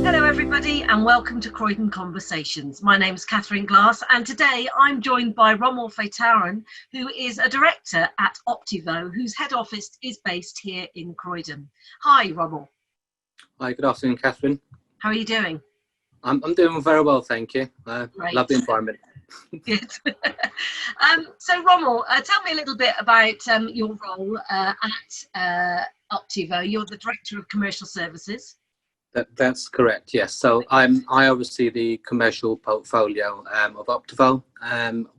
Hello everybody and welcome to Croydon Conversations. My name is Catherine Glass and today I'm joined by Rommel Faytaren, who is a director at Optivo, whose head office is based here in Croydon. Hi Rommel. Hi, good afternoon, Catherine. How are you doing? I'm doing very well, thank you. Great. Love the environment. Good. So Rommel, tell me a little bit about your role at Optivo. You're the Director of Commercial Services. That's correct, yes. So I oversee the commercial portfolio of Optivo.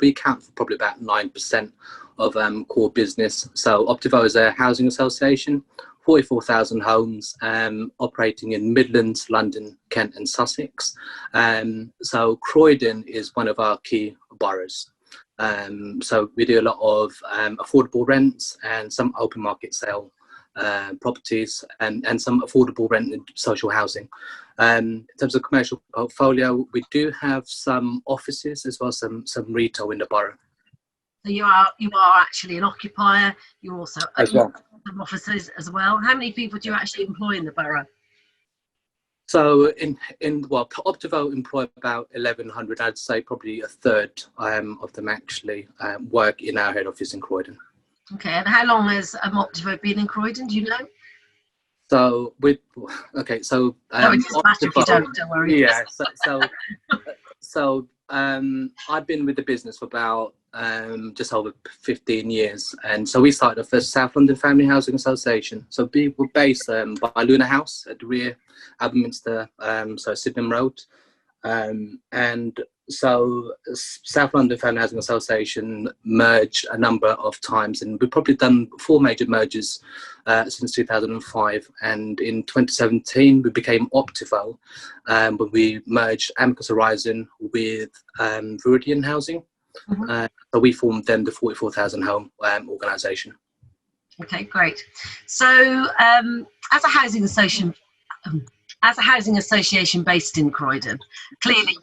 We account for probably about 9% of core business. So Optivo is a housing association, 44,000 homes, operating in Midlands, London, Kent and Sussex. So Croydon is one of our key boroughs. So we do a lot of affordable rents and some open market sale properties and some affordable rent and social housing. In terms of commercial portfolio, we do have some offices as well as some retail in the borough. So you are actually an occupier. You also as well some offices as well. How many people do you actually employ in the borough? So Optivo employ about 1,100. I'd say probably a third of them actually work in our head office in Croydon. Okay, and how long has Optivo been in Croydon? Do you know? So no, it doesn't matter if you don't worry. Yeah. So I've been with the business for about just over 15 years, and so we started the first South London Family Housing Association. So we were based by Luna House at the rear, Abbotsminster, so Sydenham Road, and so South London Family Housing Association merged a number of times, and we've probably done 4 major mergers since 2005. And in 2017, we became Optivo, when we merged Amicus Horizon with Viridian Housing. Mm-hmm. So we formed then the 44,000 home organisation. Okay, great. So as a housing association based in Croydon, clearly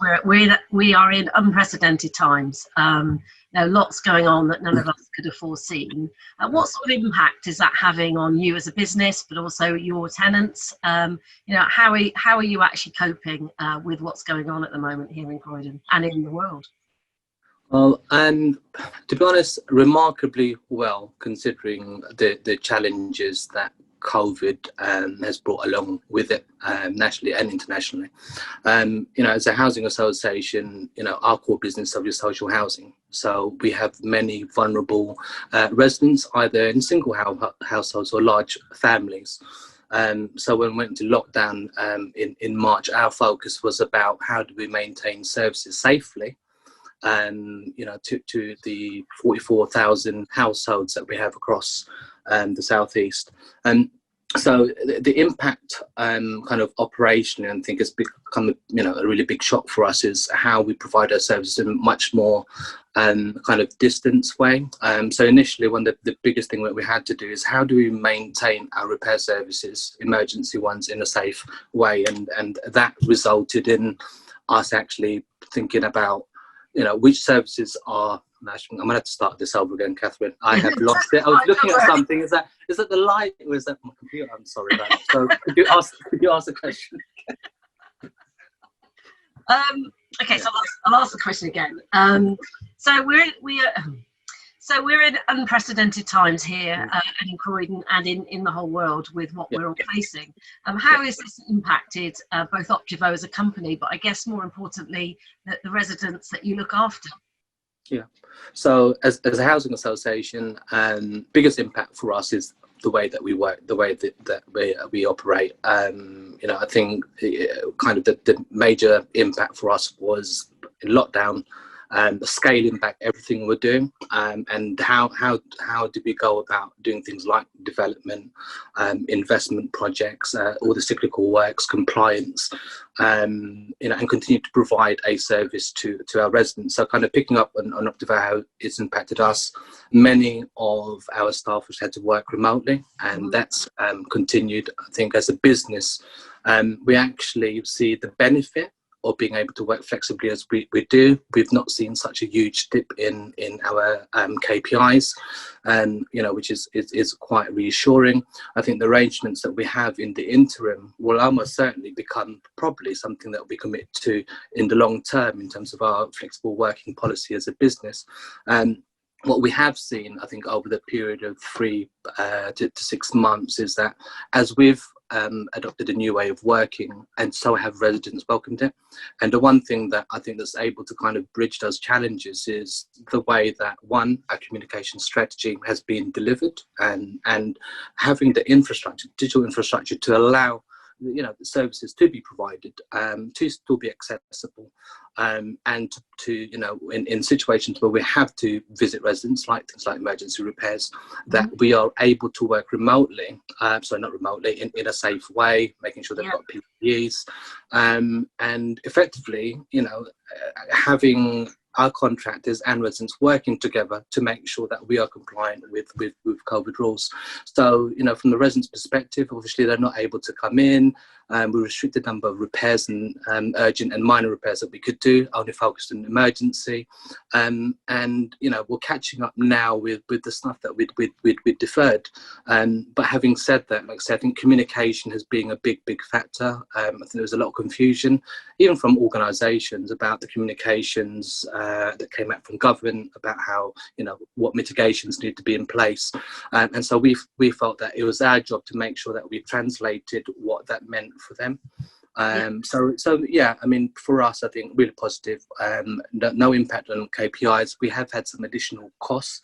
we are in unprecedented times. There are lots going on that none of us could have foreseen. What sort of impact is that having on you as a business, but also your tenants? How are you actually coping with what's going on at the moment here in Croydon and in the world? Well, and to be honest, remarkably well, considering the challenges that COVID has brought along with it, nationally and internationally. As a housing association, our core business is social housing. So we have many vulnerable residents, either in single households or large families. So when we went into lockdown in March, our focus was about how do we maintain services safely, to the 44,000 households that we have across the southeast. So the impact kind of operationally, I think, has become a really big shock for us, is how we provide our services in a much more kind of distance way. So initially, one of the biggest thing that we had to do is how do we maintain our repair services, emergency ones, in a safe way, and that resulted in us actually thinking about which services are. I'm going to have to start this over again, Catherine. I have lost it. I was looking at something. Is that the light, or is that my computer? I'm sorry about it. So could you ask the question? Okay, so I'll ask the question again. So we're in unprecedented times here and in Croydon and in the whole world with what we're all facing. How has this impacted both Optivo as a company, but I guess more importantly, the residents that you look after? Yeah. So as a housing association, biggest impact for us is the way that we work, the way that we operate. I think kind of the major impact for us was in lockdown, the scaling back everything we're doing, and how do we go about doing things like development, investment projects, all the cyclical works, compliance, and continue to provide a service to our residents. So kind of picking up on Optivo, how it's impacted us. Many of our staff have had to work remotely, and that's continued. I think as a business, we actually see the benefit or being able to work flexibly as we do, we've not seen such a huge dip in our KPIs, and which is quite reassuring. I think the arrangements that we have in the interim will almost certainly become probably something that we commit to in the long term in terms of our flexible working policy as a business. What we have seen, I think, over the period of 3 to 6 months is that as we've adopted a new way of working, and so have residents welcomed it. And the one thing that I think that's able to kind of bridge those challenges is the way that, one, our communication strategy has been delivered, and having the infrastructure, digital infrastructure, to allow the services to be provided, to still be accessible, and to in situations where we have to visit residents, like things like emergency repairs, that we are able to work remotely, not remotely, in a safe way, making sure they've got PPEs, and effectively having our contractors and residents working together to make sure that we are compliant with COVID rules. So, from the residents' perspective, obviously they're not able to come in. We restricted the number of repairs and urgent and minor repairs that we could do, only focused on emergency. And we're catching up now with the stuff that we'd deferred. But having said that, like I said, I think communication has been a big factor. I think there was a lot of confusion, even from organisations, about the communications that came out from government about how, what mitigations need to be in place. And so we felt that it was our job to make sure that we translated what that meant for them. So yeah, I mean, for us, I think really positive. No impact on KPIs. We have had some additional costs,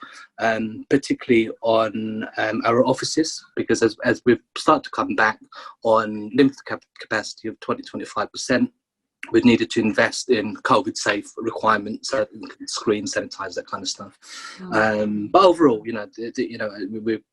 particularly on our offices, because as we've started to come back on limited capacity of 20-25%, we've needed to invest in COVID-safe requirements, screen sanitize, that kind of stuff. But overall,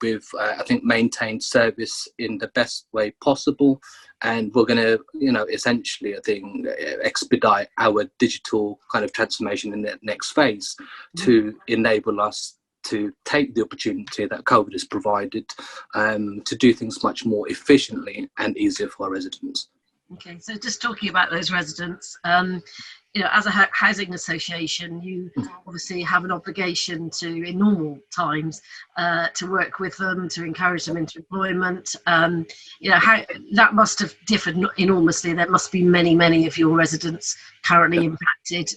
we've I think maintained service in the best way possible, and we're going to, essentially, I think, expedite our digital kind of transformation in the next phase to enable us to take the opportunity that COVID has provided, to do things much more efficiently and easier for our residents. Okay, so just talking about those residents, as a housing association, you obviously have an obligation to, in normal times, to work with them, to encourage them into employment. How that must have differed enormously. There must be many of your residents currently impacted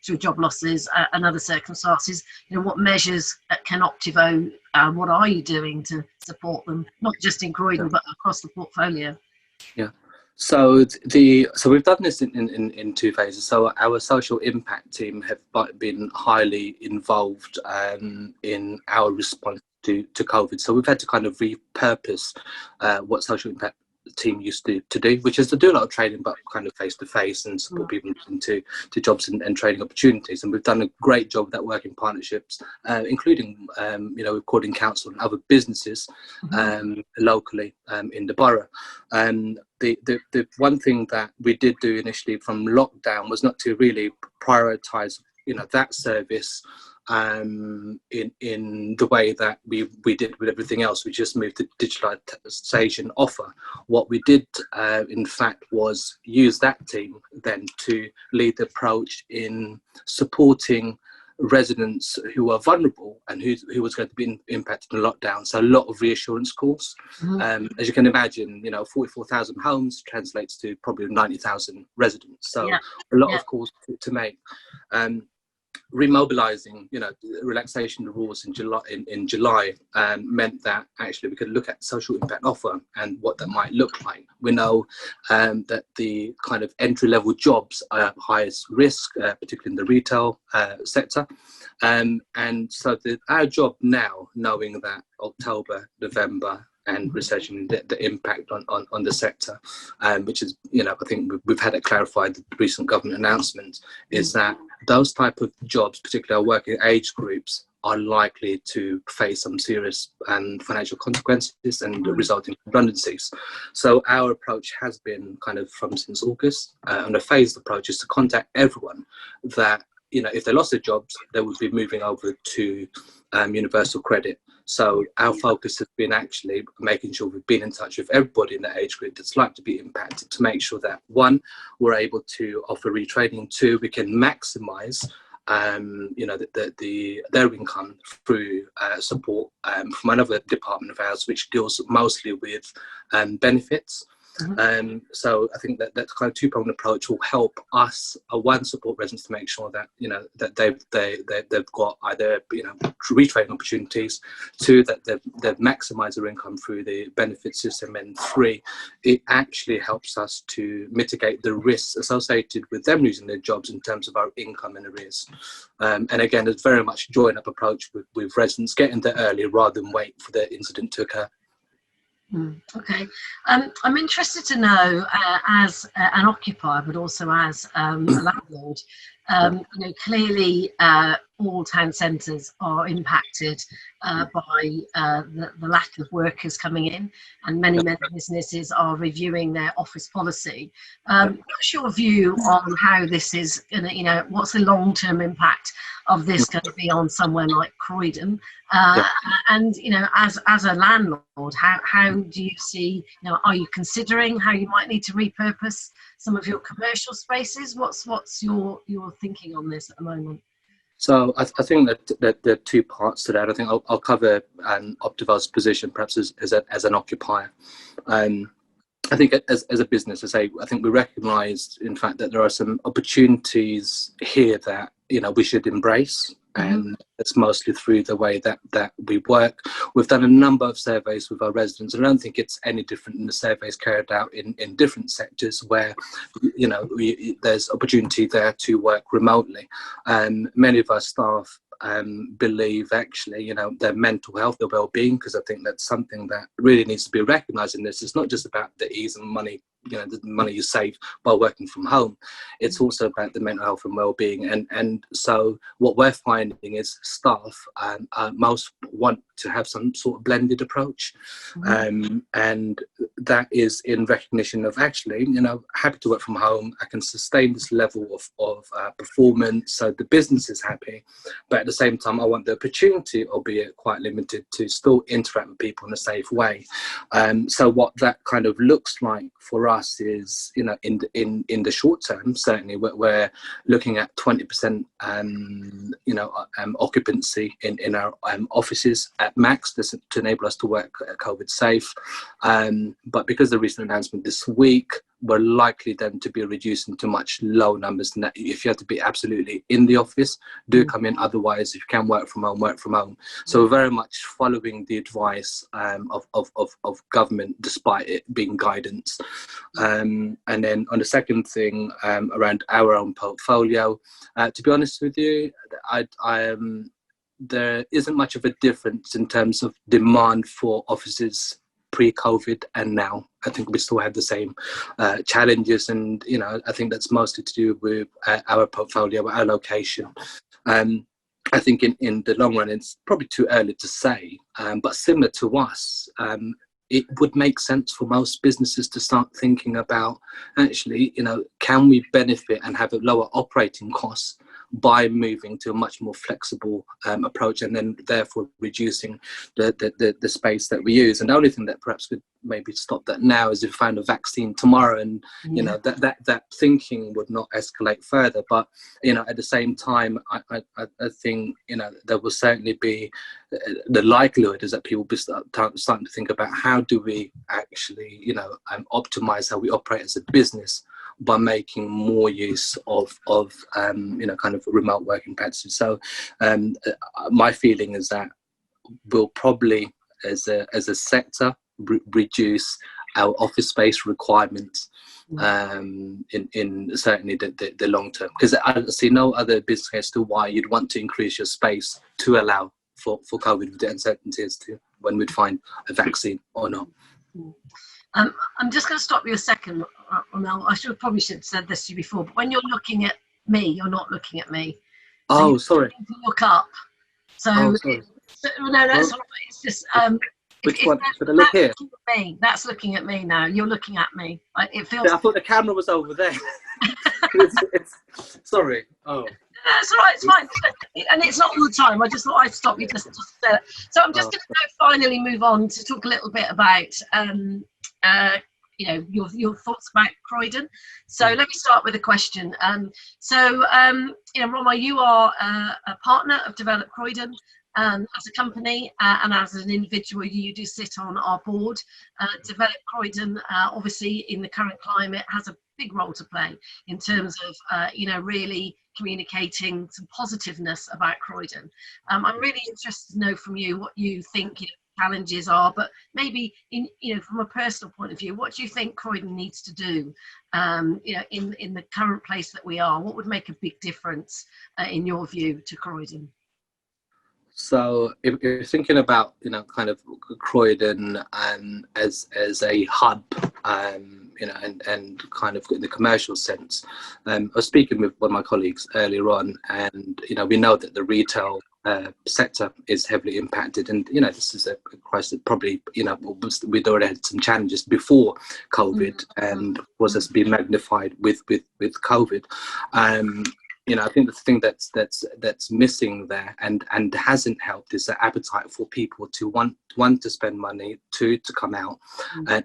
through job losses and other circumstances. What measures can Optivo, what are you doing to support them, not just in Croydon, but across the portfolio? Yeah. So we've done this in 2 phases. So our social impact team have been highly involved in our response to COVID. So we've had to kind of repurpose what social impact team used to do, which is to do a lot of training, but kind of face to face, and support people into jobs and training opportunities. And we've done a great job of that, working partnerships, including with Croydon Council and other businesses locally in the borough. The one thing that we did do initially from lockdown was not to really prioritise that service in the way that we did with everything else. We just moved to digitalisation offer. What we did, in fact, was use that team then to lead the approach in supporting residents who are vulnerable and who was going to be impacted in lockdown. So a lot of reassurance calls. As you can imagine, 44,000 homes translates to probably 90,000 residents. So a lot of calls to make. Remobilising, relaxation of rules in July meant that actually we could look at social impact offer and what that might look like. We know that the kind of entry-level jobs are highest risk, particularly in the retail sector. And so our job now, knowing that October, November, and researching the impact on the sector, which is, I think we've had it clarified in the recent government announcements, is that those type of jobs, particularly our working age groups, are likely to face some serious financial consequences and resulting redundancies. So our approach has been kind of since August, and a phased approach is to contact everyone that, if they lost their jobs, they would be moving over to universal credit. So our focus has been actually making sure we've been in touch with everybody in that age group that's like to be impacted, to make sure that, one, we're able to offer retraining, two, we can maximise their income through support from another department of ours, which deals mostly with benefits. So I think that kind of two-pronged approach will help us, one, support residents to make sure that that they've got either retraining opportunities, two, that they've maximised their income through the benefit system, and three, it actually helps us to mitigate the risks associated with them losing their jobs in terms of our income and arrears. And again, it's very much join up approach with residents, getting there early rather than wait for the incident to occur. Okay, I'm interested to know, as an occupier, but also as a landlord, clearly all town centres are impacted by the lack of workers coming in, and many businesses are reviewing their office policy. What's your view on how this is going to, what's the long-term impact of this going to be on somewhere like Croydon? And as a landlord, how do you see, are you considering how you might need to repurpose some of your commercial spaces? What's your thinking on this at the moment? So I think that there are two parts to that. I think I'll cover Optival's position perhaps as an occupier. I think as a business, I think we recognise, in fact, that there are some opportunities here that we should embrace, and it's mostly through the way that we work. We've done a number of surveys with our residents, and I don't think it's any different than the surveys carried out in different sectors where there's opportunity there to work remotely. Many of our staff believe actually their mental health, their well-being, because I think that's something that really needs to be recognised in this. It's not just about the ease and money, the money you save by working from home. It's also about the mental health and well-being, and so what we're finding is staff most want to have some sort of blended approach, and that is in recognition of actually happy to work from home. I can sustain this level of performance, so the business is happy, but at the same time I want the opportunity, albeit quite limited, to still interact with people in a safe way. So what that kind of looks like for us is, in the short term, certainly we're looking at 20% occupancy in our offices at max to enable us to work COVID safe. But because of the recent announcement this week, we're likely then to be reducing to much lower numbers than that. If you have to be absolutely in the office, do come in. Otherwise, if you can work from home, work from home. So we're very much following the advice of government, despite it being guidance. And then on the second thing, around our own portfolio, to be honest with you, there isn't much of a difference in terms of demand for offices pre-COVID and now. I think we still have the same challenges, and I think that's mostly to do with our portfolio, our location. I think in the long run, it's probably too early to say, but similar to us, it would make sense for most businesses to start thinking about actually, can we benefit and have a lower operating costs by moving to a much more flexible approach, and then therefore reducing the space that we use. And the only thing that perhaps could maybe stop that now is if we found a vaccine tomorrow, and that thinking would not escalate further. But at the same time, I think there will certainly be the likelihood is that people will be starting to think about how do we actually optimize how we operate as a business by making more use of kind of remote working practices. So my feeling is that we'll probably as a sector reduce our office space requirements in certainly the long term, because I see no other business as to why you'd want to increase your space to allow for COVID, with the uncertainty as to when we'd find a vaccine or not. I'm just going to stop you a second, Rommel. I probably should have said this to you before, but when you're looking at me, you're not looking at me. So sorry. You need to look up. So no, that's all right. It's just which one? Should I look here? That's looking at me now. You're looking at me. It feels. Yeah, I thought the camera was over there. Sorry. Oh. That's all right, it's fine. And it's not all the time. I just thought I'd stop you just so I'm just going to finally move on to talk a little bit about you know, your thoughts about Croydon. So let me start with a question. You know, Rommel, you are a partner of Develop Croydon. As a company and as an individual, you do sit on our board. Develop Croydon, obviously, in the current climate, has a big role to play in terms of, you know, really communicating some positiveness about Croydon. I'm really interested to know from you what you think, you know, challenges are, but maybe in, you know, from a personal point of view, what do you think Croydon needs to do, you know, in the current place that we are? What would make a big difference, in your view, to Croydon? So if you're thinking about, you know, kind of Croydon as a hub, you know, and kind of in the commercial sense, I was speaking with one of my colleagues earlier on, and, you know, we know that the retail sector is heavily impacted, and, you know, this is a crisis that probably, you know, we'd already had some challenges before COVID, and was just been magnified with COVID. You know, I think the thing that's missing there and hasn't helped is the appetite for people to want to spend money, to come out,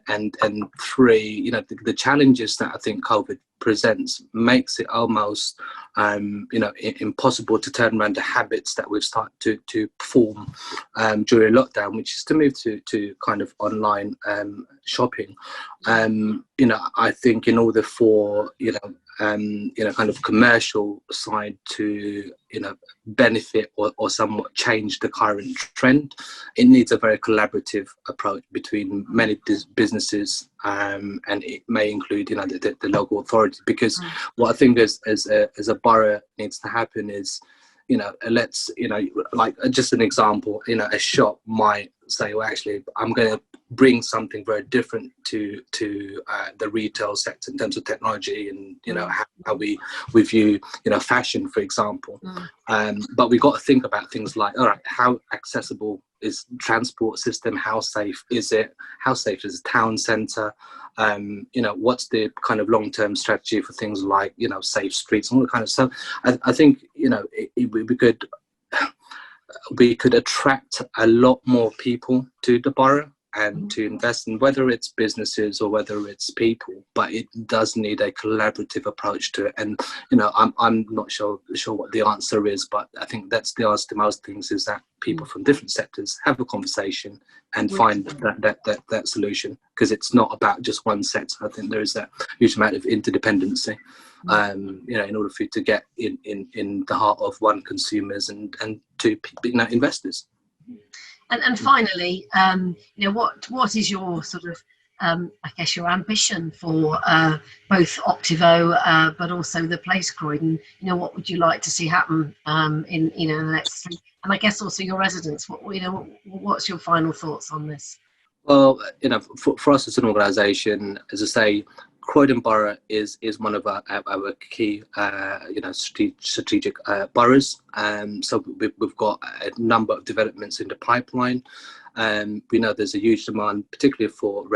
and three, you know, the challenges that I think COVID presents makes it almost you know, impossible to turn around the habits that we've started to form during lockdown, which is to move to kind of online shopping. You know, I think in order for, you know, kind of commercial side to, you know, benefit or somewhat change the current trend, it needs a very collaborative approach between many businesses, and it may include, you know, the local authority, because what I think as a borough needs to happen is, you know, let's, you know, like just an example, you know, a shop might say, well, actually, I'm going to bring something very different to the retail sector in terms of technology and, you know, how we view, you know, fashion, for example. But we've got to think about things like, all right, how accessible is transport system? How safe is it? How safe is the town centre? You know, what's the kind of long-term strategy for things like, you know, safe streets and all that kind of stuff? I think, you know, we could attract a lot more people to the borough and to invest in, whether it's businesses or whether it's people, but it does need a collaborative approach to it. And, you know, I'm not sure what the answer is, but I think that's the answer to most things, is that people from different sectors have a conversation and find that solution, because it's not about just one sector. I think there is that huge amount of interdependency, you know, in order for you to get in the heart of one, consumers, and two, you know, investors. And finally, you know, what is your sort of, I guess, your ambition for both Optivo, but also the place Croydon? You know, what would you like to see happen in, you know, the next 3? And I guess also your residents. What, you know, what's your final thoughts on this? Well, you know, for us as an organisation, as I say, Croydon Borough is one of our key, you know, strategic boroughs. So we've got a number of developments in the pipeline. We know there's a huge demand, particularly for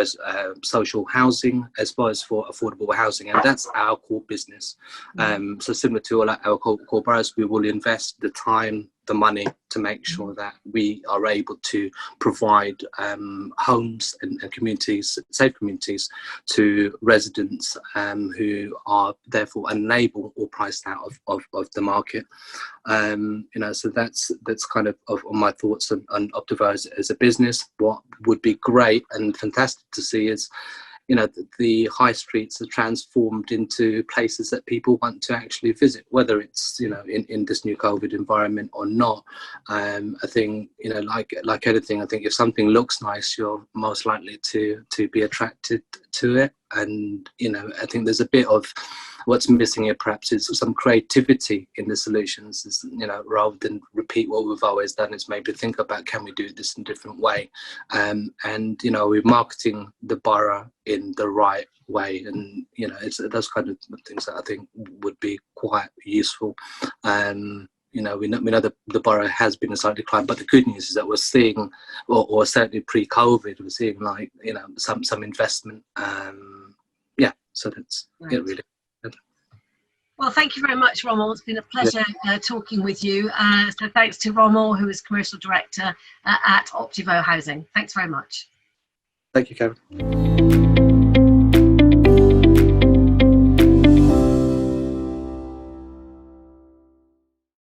social housing as well as for affordable housing, and that's our core business. So similar to all our core boroughs, we will invest the time, the money to make sure that we are able to provide homes and communities, safe communities, to residents who are therefore unable or priced out of the market. You know, so that's kind of my thoughts on Optivo as a business. What would be great and fantastic to see is, you know, the high streets are transformed into places that people want to actually visit, whether it's, you know, in this new COVID environment or not. I think, you know, like anything, I think if something looks nice, you're most likely to be attracted to it. And, you know, I think there's a bit of what's missing here perhaps is some creativity in the solutions, is, you know, rather than repeat what we've always done, is maybe think about, can we do this in a different way? And, you know, we're marketing the borough in the right way, and, you know, it's those kind of things that I think would be quite useful. You know, we know the borough has been a slight decline, but the good news is that we're seeing, or certainly pre-COVID, we're seeing, like, you know, some investment. Yeah, so that's it really. Well, thank you very much, Rommel. It's been a pleasure talking with you. So thanks to Rommel, who is Commercial Director at Optivo Housing. Thanks very much. Thank you, Karen.